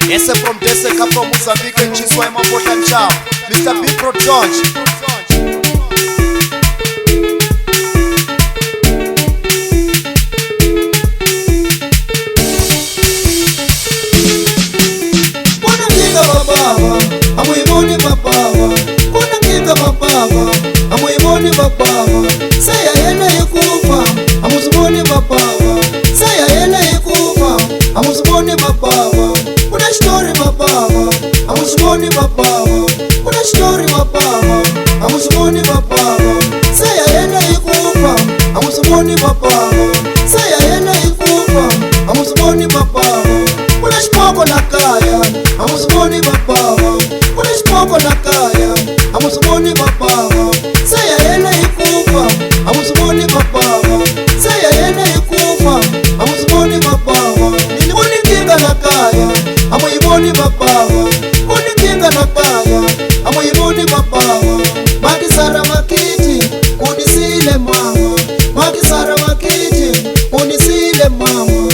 Ese from Dese, come from Mozambique, and Chiswa Mafohlani Chow. Mr. B Pro Dodge. Kuna Nkinga babawa, amuiboni babawa. Kuna Nkinga babawa, amuiboni babawa. Saya yena yekufa, amuziboni babawa. Saya yena yekufa, amuziboni babawa. Kuna story babawa, amuziboni babawa. Kuna story babawa, amuziboni babawa. Saya yena yekufa, amuziboni babawa. Saya yena yekufa, amuziboni babawa. Kuna shpoko lakaya, amuziboni babawa. Kuna shpoko lakaya, amuziboni babawa. Saya yena yekufa, amuziboni babawa. Saya yena yekufa, amuziboni babawa. Kuna Nkinga lakaya, amuyiboni babawa. Kuna Nkinga lakaya, amuyiboni babawa. Makisara makiti, unisile mama. Makisara makiti, unisile mama.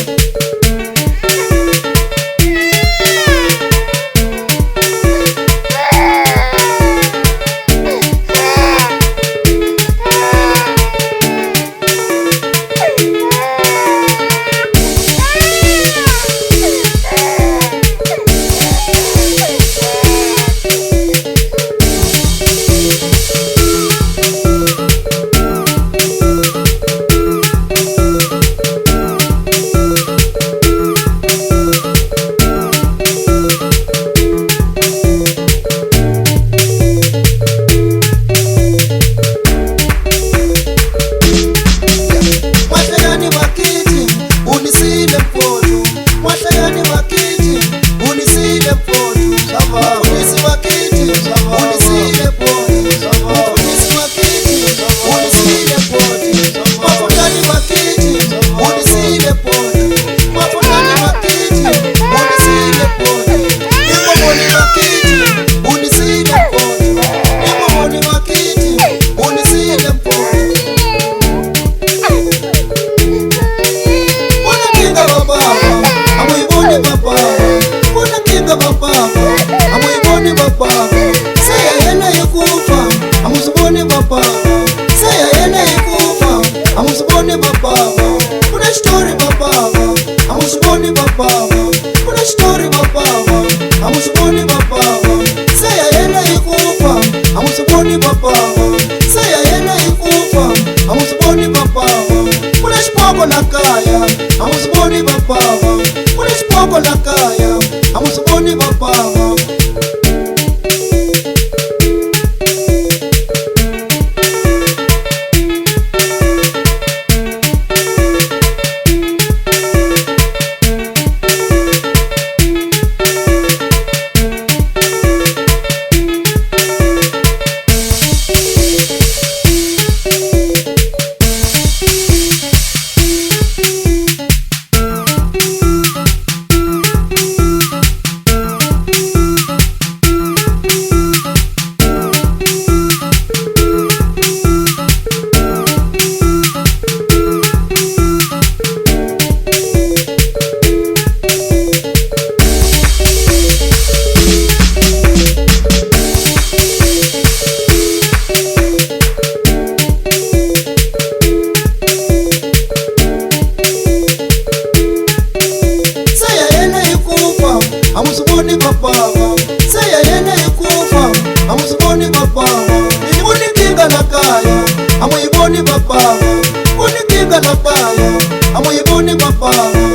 Lakaya, amuziboni babawa. Kuna shpoko lakaya, amuziboni babawa. Amuziboni babawa. Saya yena yekufa, amuziboni babawa. Kuna Nkinga lakaya, amuyiboni babawa. Kuna Nkinga lakaya, amuyiboni babawa.